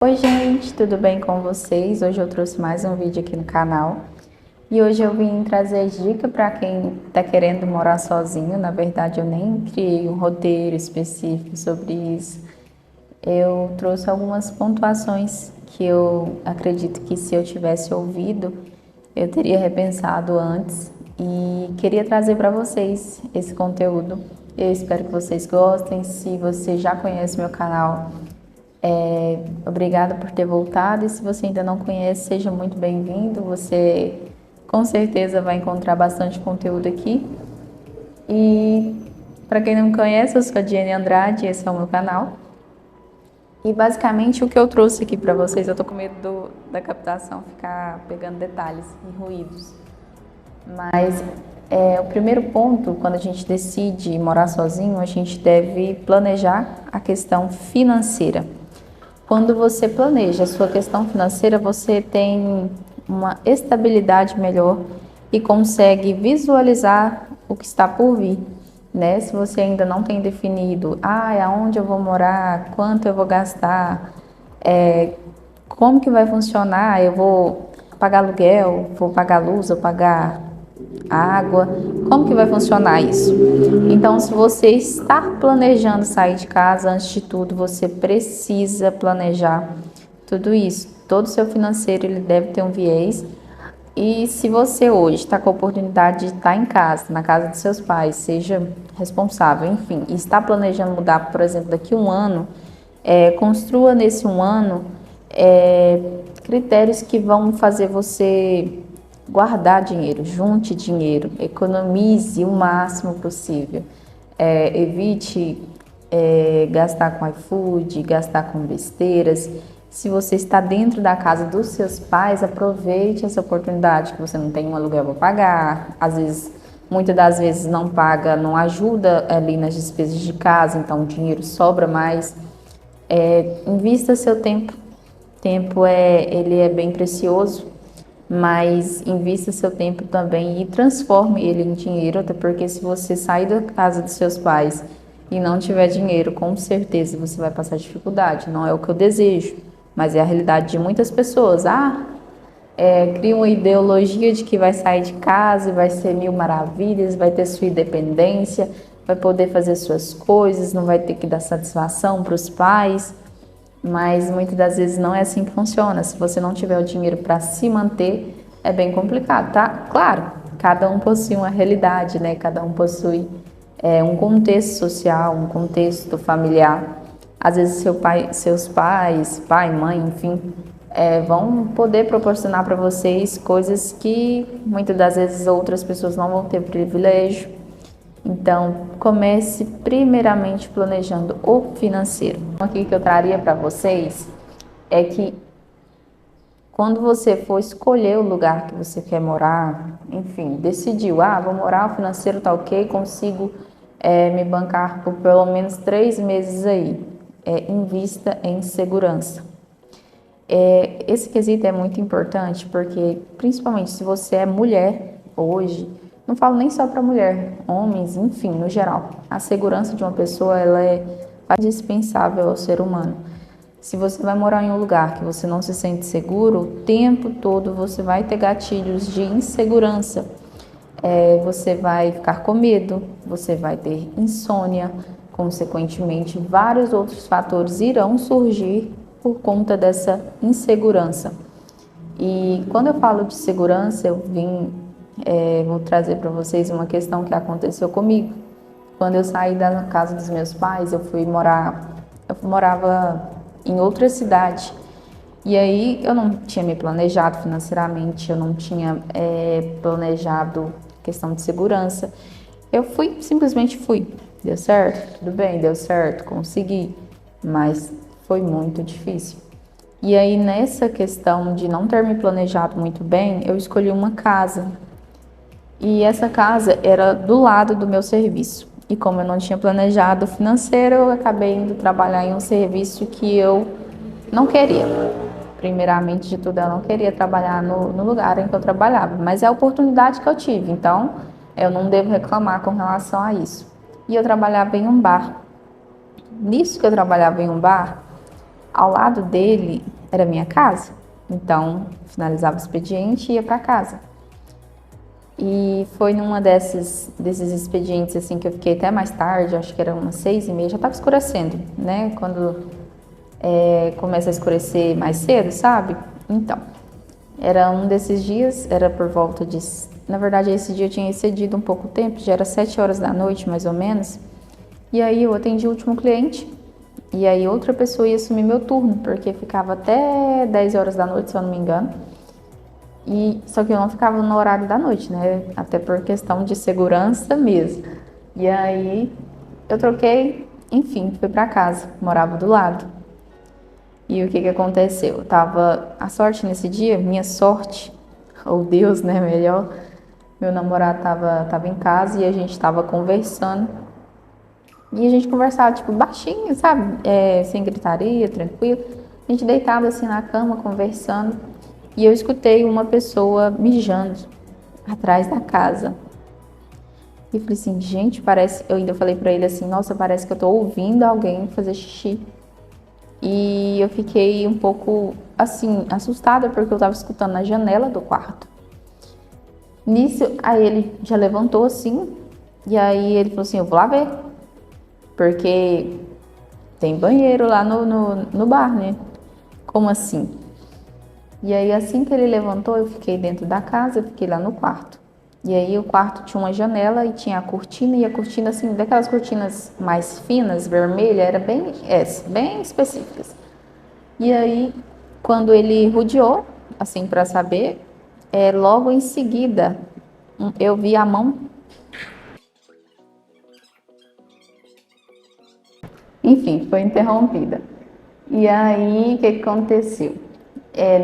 Oi gente, tudo bem com vocês? Hoje eu trouxe mais um vídeo aqui no canal e hoje eu vim trazer dica para quem está querendo morar sozinho. Na verdade, eu nem criei um roteiro específico sobre isso. Eu trouxe algumas pontuações que eu acredito que se eu tivesse ouvido, eu teria repensado antes e queria trazer para vocês esse conteúdo. Eu espero que vocês gostem. Se você já conhece meu canal, obrigada por ter voltado, e se você ainda não conhece, seja muito bem-vindo. Você com certeza vai encontrar bastante conteúdo aqui. E para quem não me conhece, eu sou a Diane Andrade, esse é o meu canal. E basicamente o que eu trouxe aqui para vocês, eu tô com medo da captação ficar pegando detalhes e ruídos. Mas o primeiro ponto, quando a gente decide morar sozinho, a gente deve planejar a questão financeira. Quando você planeja a sua questão financeira, você tem uma estabilidade melhor e consegue visualizar o que está por vir, né? Se você ainda não tem definido, aonde eu vou morar, quanto eu vou gastar, como que vai funcionar, eu vou pagar aluguel, vou pagar luz, vou pagar água, como que vai funcionar isso? Então, se você está planejando sair de casa, antes de tudo, você precisa planejar tudo isso. Todo o seu financeiro ele deve ter um viés. E se você hoje está com a oportunidade de estar em casa, na casa dos seus pais, seja responsável, enfim, e está planejando mudar, por exemplo, daqui a um ano, construa nesse um ano critérios que vão fazer você guardar dinheiro, junte dinheiro, economize o máximo possível. Evite gastar com iFood, gastar com besteiras. Se você está dentro da casa dos seus pais, aproveite essa oportunidade, que você não tem um aluguel para pagar, às vezes, muitas das vezes não paga, não ajuda ali nas despesas de casa, então o dinheiro sobra mais. Invista seu tempo. Tempo ele é bem precioso, mas invista seu tempo também e transforme ele em dinheiro, até porque se você sair da casa dos seus pais e não tiver dinheiro, com certeza você vai passar dificuldade. Não é o que eu desejo, mas é a realidade de muitas pessoas. Cria uma ideologia de que vai sair de casa e vai ser mil maravilhas, vai ter sua independência, vai poder fazer suas coisas, não vai ter que dar satisfação para os pais. Mas muitas das vezes não é assim que funciona. Se você não tiver o dinheiro para se manter, é bem complicado, tá? Claro, cada um possui uma realidade, né? Cada um possui um contexto social, um contexto familiar. Às vezes seus pais, pai, mãe, enfim, vão poder proporcionar para vocês coisas que muitas das vezes outras pessoas não vão ter privilégio. Então, comece primeiramente planejando o financeiro. Aqui que eu traria para vocês é que quando você for escolher o lugar que você quer morar, enfim, decidiu, vou morar, o financeiro tá ok, consigo me bancar por pelo menos 3 meses aí. Invista em segurança. Esse quesito é muito importante porque, principalmente se você é mulher hoje, não falo nem só para mulher, homens, enfim, no geral, a segurança de uma pessoa ela é indispensável ao ser humano. Se você vai morar em um lugar que você não se sente seguro, o tempo todo você vai ter gatilhos de insegurança. Você vai ficar com medo, você vai ter insônia, consequentemente, vários outros fatores irão surgir por conta dessa insegurança. E quando eu falo de segurança, vou trazer para vocês uma questão que aconteceu comigo. Quando eu saí da casa dos meus pais, eu morava em outra cidade. E aí eu não tinha me planejado financeiramente, eu não tinha planejado questão de segurança. Eu simplesmente fui. Deu certo? Tudo bem, deu certo, consegui. Mas foi muito difícil. E aí nessa questão de não ter me planejado muito bem, eu escolhi uma casa. E essa casa era do lado do meu serviço. E como eu não tinha planejado o financeiro, eu acabei indo trabalhar em um serviço que eu não queria. Primeiramente de tudo, eu não queria trabalhar no lugar em que eu trabalhava, mas é a oportunidade que eu tive, então eu não devo reclamar com relação a isso. E eu trabalhava em um bar. Nisso que eu trabalhava em um bar, Ao lado dele era minha casa. Então, finalizava o expediente e ia para casa. E foi numa desses expedientes assim que eu fiquei até mais tarde, acho que era umas 6h30, já estava escurecendo, né? Quando começa a escurecer mais cedo, sabe? Então, era um desses dias, era por volta de... Na verdade, esse dia eu tinha excedido um pouco o tempo, já era 7 horas da noite, mais ou menos. E aí eu atendi o último cliente, e aí outra pessoa ia assumir meu turno, porque ficava até 10 horas da noite, se eu não me engano. Só que eu não ficava no horário da noite, né? Até por questão de segurança mesmo. E aí eu troquei, enfim, fui pra casa, morava do lado. E o que aconteceu? Eu tava, a sorte nesse dia, minha sorte, ou Deus, né, melhor, meu namorado tava em casa e a gente tava conversando. E a gente conversava, tipo, baixinho, sabe? Sem gritaria, tranquilo. A gente deitado assim na cama, conversando. E eu escutei uma pessoa mijando atrás da casa. E eu falei assim, gente, parece... Eu ainda falei pra ele assim, nossa, parece que eu tô ouvindo alguém fazer xixi. E eu fiquei um pouco, assim, assustada, porque eu tava escutando na janela do quarto. Nisso, aí ele já levantou assim, e aí ele falou assim, eu vou lá ver. Porque tem banheiro lá no bar, né? Como assim? E aí, assim que ele levantou, eu fiquei dentro da casa, eu fiquei lá no quarto. E aí, o quarto tinha uma janela e tinha a cortina, e a cortina, assim, daquelas cortinas mais finas, vermelha, era bem específicas. E aí, quando ele rodeou, assim, para saber, logo em seguida, eu vi a mão. Enfim, foi interrompida. E aí, o que aconteceu?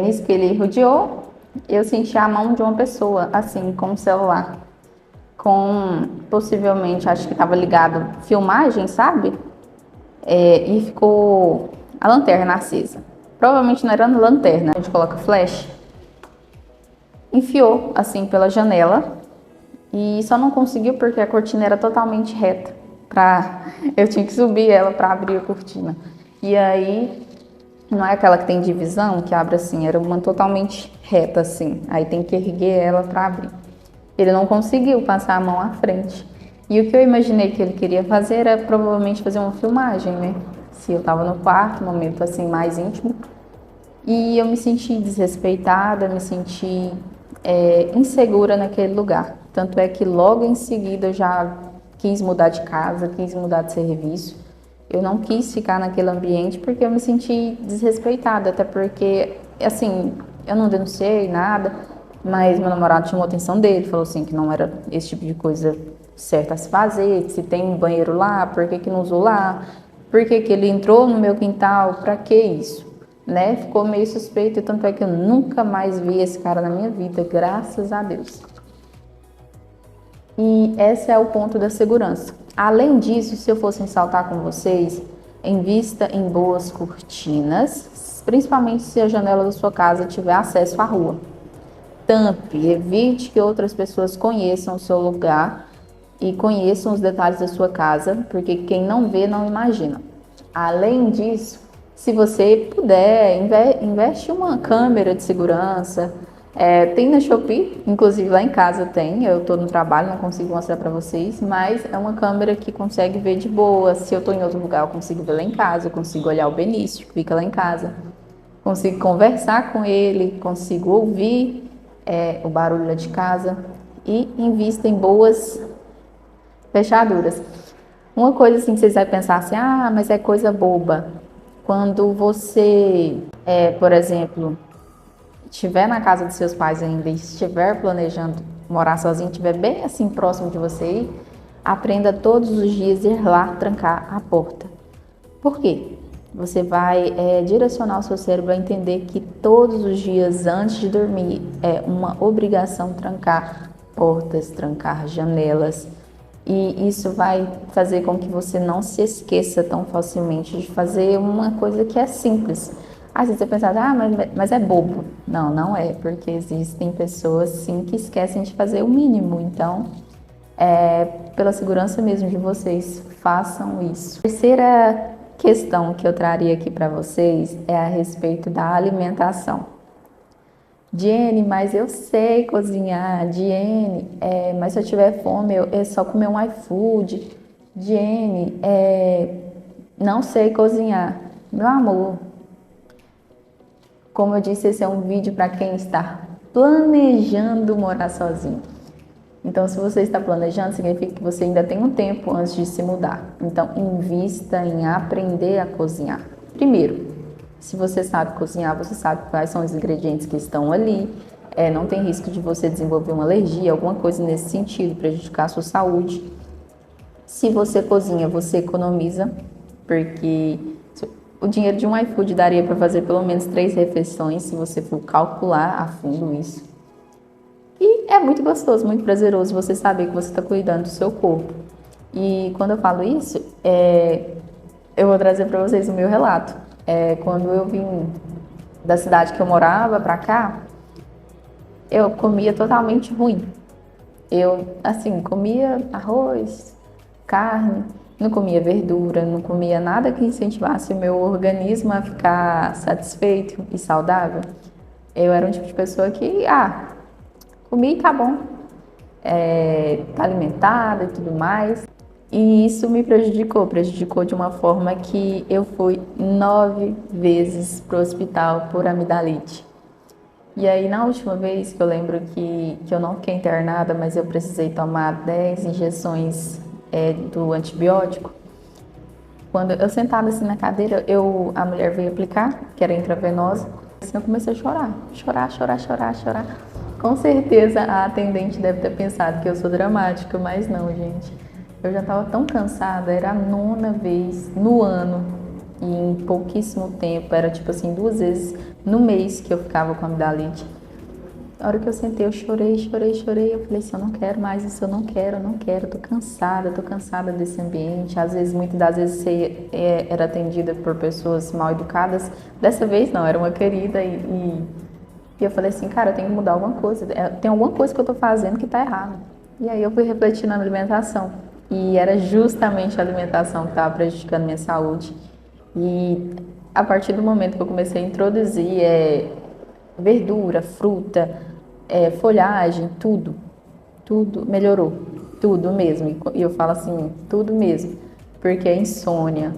Nisso que ele rodeou, eu senti a mão de uma pessoa, assim, com o celular. Com, possivelmente, acho que estava ligado filmagem, sabe? E ficou a lanterna acesa. Provavelmente não era lanterna, a gente coloca flash. Enfiou, assim, pela janela. E só não conseguiu porque a cortina era totalmente reta. Eu tinha que subir ela para abrir a cortina. E aí, não é aquela que tem divisão, que abre assim, era uma totalmente reta assim. Aí tem que erguer ela para abrir. Ele não conseguiu passar a mão à frente. E o que eu imaginei que ele queria fazer era provavelmente fazer uma filmagem, né? Se eu tava no quarto, um momento assim mais íntimo. E eu me senti desrespeitada, me senti insegura naquele lugar. Tanto é que logo em seguida eu já quis mudar de casa, quis mudar de serviço. Eu não quis ficar naquele ambiente porque eu me senti desrespeitada, até porque, assim, eu não denunciei nada, mas meu namorado chamou a atenção dele, falou assim que não era esse tipo de coisa certa a se fazer, se tem um banheiro lá, por que não usou lá, por que ele entrou no meu quintal, pra que isso? Né? Ficou meio suspeito, tanto é que eu nunca mais vi esse cara na minha vida, graças a Deus. E esse é o ponto da segurança. Além disso, se eu fosse ressaltar com vocês, invista em boas cortinas, principalmente se a janela da sua casa tiver acesso à rua. Tampe, evite que outras pessoas conheçam o seu lugar e conheçam os detalhes da sua casa, porque quem não vê não imagina. Além disso, se você puder, investe uma câmera de segurança. Tem na Shopee, inclusive lá em casa tem, eu estou no trabalho, não consigo mostrar para vocês, mas é uma câmera que consegue ver de boa. Se eu estou em outro lugar, eu consigo ver lá em casa, eu consigo olhar o Benício, que fica lá em casa, consigo conversar com ele, consigo ouvir o barulho lá de casa e invista em boas fechaduras. Uma coisa assim que vocês vão pensar assim, ah, mas é coisa boba. Quando você, por exemplo, estiver na casa dos seus pais ainda e estiver planejando morar sozinho, estiver bem assim próximo de você, aprenda todos os dias ir lá trancar a porta. Por quê? Você vai direcionar o seu cérebro a entender que todos os dias antes de dormir é uma obrigação trancar portas, trancar janelas. E isso vai fazer com que você não se esqueça tão facilmente de fazer uma coisa que é simples. Às vezes você pensa, mas é bobo. Não, não é, porque existem pessoas sim que esquecem de fazer o mínimo. Então, pela segurança mesmo de vocês, façam isso. Terceira questão que eu traria aqui para vocês é a respeito da alimentação. Diene, mas eu sei cozinhar. Diene, mas se eu tiver fome, é só comer um iFood. Diene, não sei cozinhar. Meu amor, como eu disse, esse é um vídeo para quem está planejando morar sozinho. Então, se você está planejando, significa que você ainda tem um tempo antes de se mudar. Então, invista em aprender a cozinhar. Primeiro, se você sabe cozinhar, você sabe quais são os ingredientes que estão ali. Não tem risco de você desenvolver uma alergia, alguma coisa nesse sentido, prejudicar a sua saúde. Se você cozinha, você economiza, porque o dinheiro de um iFood daria para fazer pelo menos 3 refeições, se você for calcular a fundo isso. E é muito gostoso, muito prazeroso você saber que você está cuidando do seu corpo. E quando eu falo isso, eu vou trazer para vocês o meu relato. Quando eu vim da cidade que eu morava para cá, eu comia totalmente ruim. Eu, assim, comia arroz, carne, não comia verdura, não comia nada que incentivasse o meu organismo a ficar satisfeito e saudável. Eu era um tipo de pessoa que, comi e tá bom, tá alimentada e tudo mais. E isso me prejudicou de uma forma que eu fui 9 vezes pro hospital por amidalite. E aí, na última vez, que eu lembro que eu não fiquei internada, mas eu precisei tomar 10 injeções do antibiótico. Quando eu sentada assim na cadeira, a mulher veio aplicar, que era intravenosa, assim eu comecei a chorar. Com certeza a atendente deve ter pensado que eu sou dramática, mas não, gente. Eu já estava tão cansada, era a 9ª vez no ano, e em pouquíssimo tempo, era tipo assim, 2 vezes no mês que eu ficava com amidalite. Na hora que eu sentei, eu chorei. Eu falei assim, eu não quero mais isso, eu não quero, tô cansada desse ambiente. Às vezes, muitas das vezes, você era atendida por pessoas mal educadas. Dessa vez, não, era uma querida e eu falei assim, cara, eu tenho que mudar alguma coisa. Tem alguma coisa que eu tô fazendo que tá errada. E aí eu fui refletir na alimentação. E era justamente a alimentação que estava prejudicando minha saúde. E a partir do momento que eu comecei a introduzir verdura, fruta, folhagem, tudo melhorou, tudo mesmo. E eu falo assim, tudo mesmo, porque a insônia,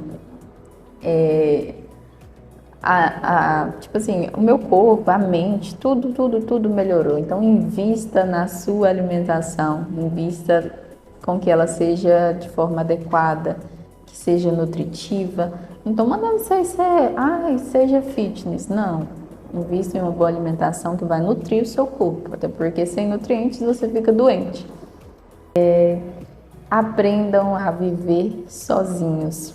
tipo assim, o meu corpo, a mente, tudo melhorou. Então, invista na sua alimentação, invista com que ela seja de forma adequada, que seja nutritiva. Não estou mandando vocês seja fitness, não. Invista em uma boa alimentação que vai nutrir o seu corpo, até porque sem nutrientes você fica doente. Aprendam a viver sozinhos.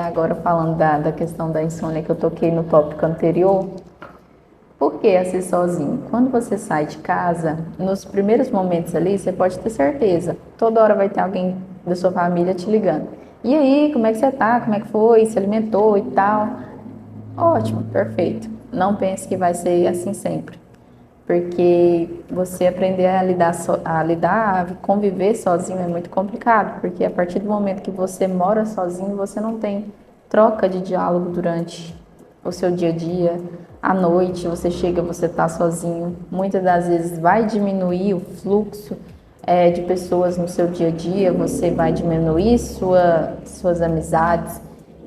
Agora falando da questão da insônia que eu toquei no tópico anterior, por que ser sozinho? Quando você sai de casa, nos primeiros momentos ali, você pode ter certeza, toda hora vai ter alguém da sua família te ligando. E aí, como é que você tá? Como é que foi? Se alimentou e tal? Ótimo, perfeito. Não pense que vai ser assim sempre. Porque você aprender a conviver sozinho é muito complicado, porque a partir do momento que você mora sozinho, você não tem troca de diálogo durante o seu dia a dia. À noite, você chega, você está sozinho. Muitas das vezes vai diminuir o fluxo de pessoas no seu dia a dia, você vai diminuir suas amizades.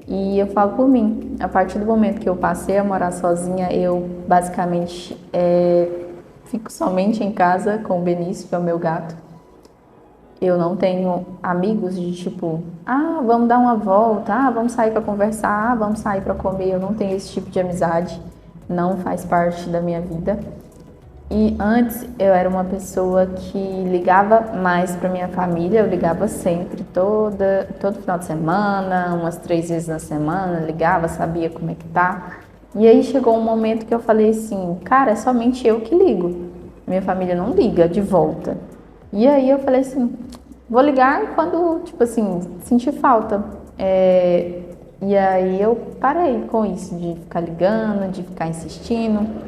E eu falo por mim, a partir do momento que eu passei a morar sozinha, eu basicamente fico somente em casa com o Benício, que é o meu gato. Eu não tenho amigos de tipo, vamos dar uma volta, vamos sair para conversar, vamos sair para comer. Eu não tenho esse tipo de amizade, não faz parte da minha vida. E antes eu era uma pessoa que ligava mais para minha família, eu ligava sempre, todo final de semana, umas 3 vezes na semana, ligava, sabia como é que tá. E aí chegou um momento que eu falei assim, cara, é somente eu que ligo, minha família não liga de volta. E aí eu falei assim, vou ligar quando, tipo assim, sentir falta. E aí eu parei com isso, de ficar ligando, de ficar insistindo.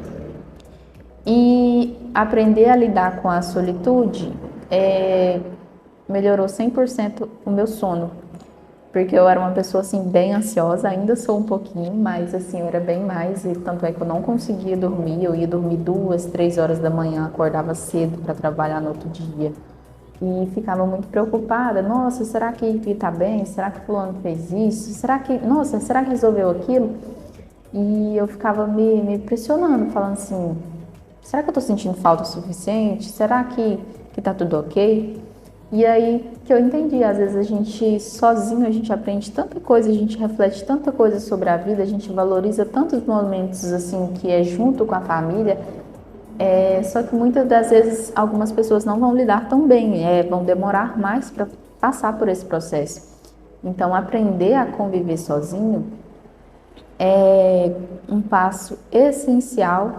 E aprender a lidar com a solitude melhorou 100% o meu sono. porque eu era uma pessoa assim bem ansiosa, ainda sou um pouquinho, mas assim, eu era bem mais, e tanto é que eu não conseguia dormir, eu ia dormir 2, 3 horas da manhã, acordava cedo para trabalhar no outro dia. E ficava muito preocupada, nossa, será que tá bem? Será que fulano fez isso? Nossa, será que resolveu aquilo? E eu ficava me pressionando, falando assim, será que eu tô sentindo falta o suficiente? Será que tá tudo ok? E aí que eu entendi, às vezes a gente sozinho, a gente aprende tanta coisa, a gente reflete tanta coisa sobre a vida, a gente valoriza tantos momentos assim que é junto com a família, só que muitas das vezes algumas pessoas não vão lidar tão bem, vão demorar mais para passar por esse processo. Então, aprender a conviver sozinho é um passo essencial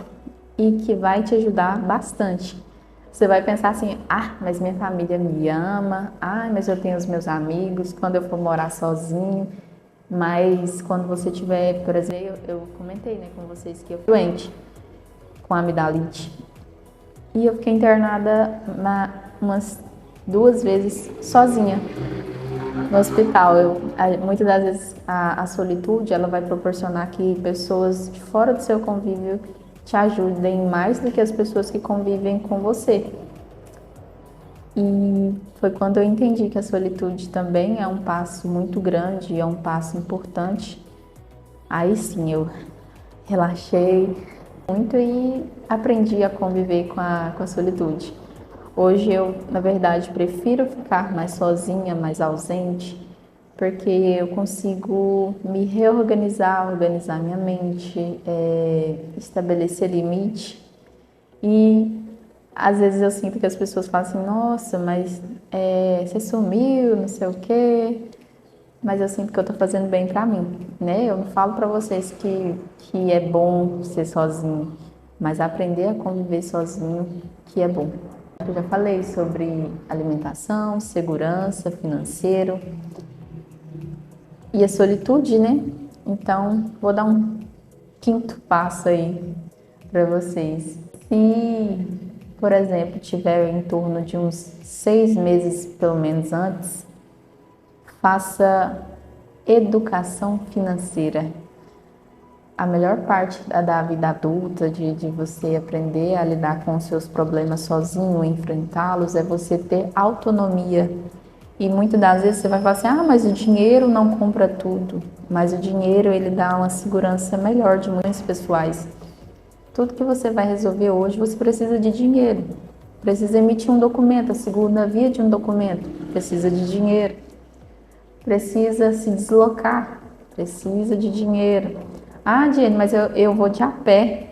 e que vai te ajudar bastante. Você vai pensar assim, mas minha família me ama, mas eu tenho os meus amigos, quando eu for morar sozinho, mas quando você tiver, por exemplo, eu comentei, né, com vocês que eu fui doente com amidalite e eu fiquei internada umas 2 vezes sozinha no hospital. Muitas das vezes a solitude ela vai proporcionar que pessoas de fora do seu convívio te ajudem mais do que as pessoas que convivem com você. E foi quando eu entendi que a solitude também é um passo muito grande, é um passo importante. Aí sim eu relaxei muito e aprendi a conviver com a solitude. Hoje eu, na verdade, prefiro ficar mais sozinha, mais ausente, porque eu consigo me reorganizar, organizar minha mente, estabelecer limite. E às vezes eu sinto que as pessoas falam assim, nossa, mas você sumiu, não sei o quê. Mas eu sinto que eu tô fazendo bem pra mim, né? Eu não falo pra vocês que é bom ser sozinho, mas aprender a conviver sozinho que é bom. Eu já falei sobre alimentação, segurança, financeiro e a solitude, né? Então, vou dar um quinto passo aí para vocês. Se, por exemplo, tiver em torno de uns 6 meses, pelo menos antes, faça educação financeira. A melhor parte da vida adulta, de você aprender a lidar com os seus problemas sozinho, enfrentá-los, é você ter autonomia. E muitas das vezes você vai falar assim, mas o dinheiro não compra tudo. Mas o dinheiro, ele dá uma segurança melhor de muitos pessoais. Tudo que você vai resolver hoje, você precisa de dinheiro. Precisa emitir um documento, a segunda via de um documento, precisa de dinheiro. Precisa se deslocar, precisa de dinheiro. Diane, mas eu vou de a pé.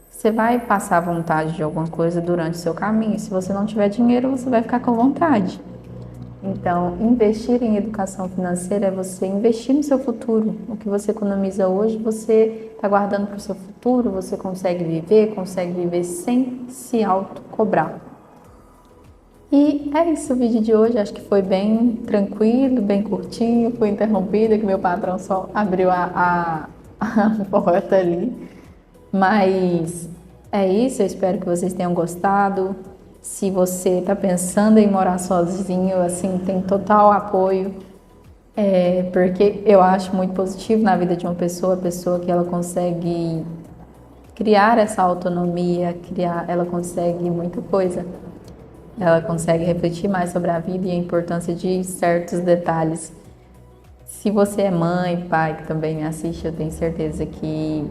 Você vai passar vontade de alguma coisa durante o seu caminho. Se você não tiver dinheiro, você vai ficar com vontade. Então, investir em educação financeira é você investir no seu futuro. O que você economiza hoje, você está guardando para o seu futuro, você consegue viver sem se autocobrar. E é isso o vídeo de hoje, acho que foi bem tranquilo, bem curtinho, fui interrompida, que meu patrão só abriu a porta ali. Mas é isso, eu espero que vocês tenham gostado. Se você está pensando em morar sozinho, assim, tem total apoio, porque eu acho muito positivo na vida de uma pessoa, a pessoa que ela consegue criar essa autonomia, ela consegue muita coisa. Ela consegue refletir mais sobre a vida e a importância de certos detalhes. Se você é mãe, pai, que também me assiste, eu tenho certeza que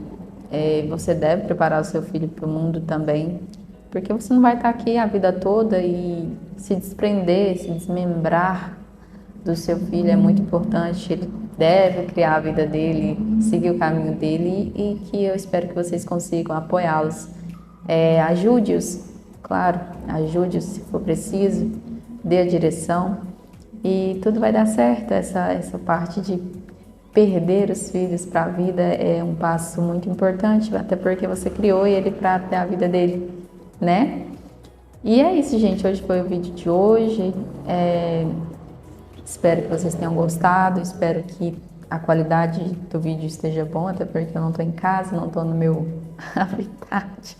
você deve preparar o seu filho para o mundo também, porque você não vai estar aqui a vida toda e se desprender, se desmembrar do seu filho é muito importante. Ele deve criar a vida dele, seguir o caminho dele e que eu espero que vocês consigam apoiá-los. Ajude-os, claro, ajude-os se for preciso, dê a direção e tudo vai dar certo. Essa parte de perder os filhos para a vida é um passo muito importante, até porque você criou ele para ter a vida dele, né? E é isso, gente. Hoje foi o vídeo de hoje. Espero que vocês tenham gostado. Espero que a qualidade do vídeo esteja bom, até porque eu não estou em casa, não estou no meu habitat.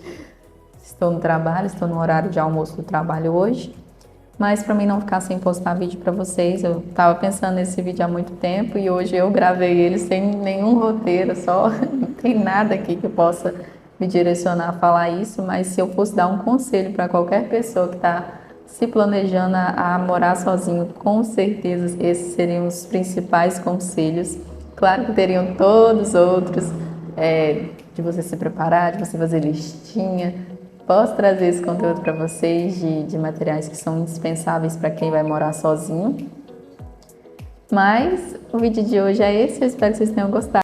Estou no trabalho, estou no horário de almoço do trabalho hoje. Mas para mim não ficar sem postar vídeo para vocês, eu tava pensando nesse vídeo há muito tempo e hoje eu gravei ele sem nenhum roteiro, só não tem nada aqui que eu possa me direcionar a falar isso, mas se eu fosse dar um conselho para qualquer pessoa que está se planejando a morar sozinho, com certeza esses seriam os principais conselhos. Claro que teriam todos os outros, de você se preparar, de você fazer listinha. Posso trazer esse conteúdo para vocês de materiais que são indispensáveis para quem vai morar sozinho. Mas o vídeo de hoje é esse, eu espero que vocês tenham gostado.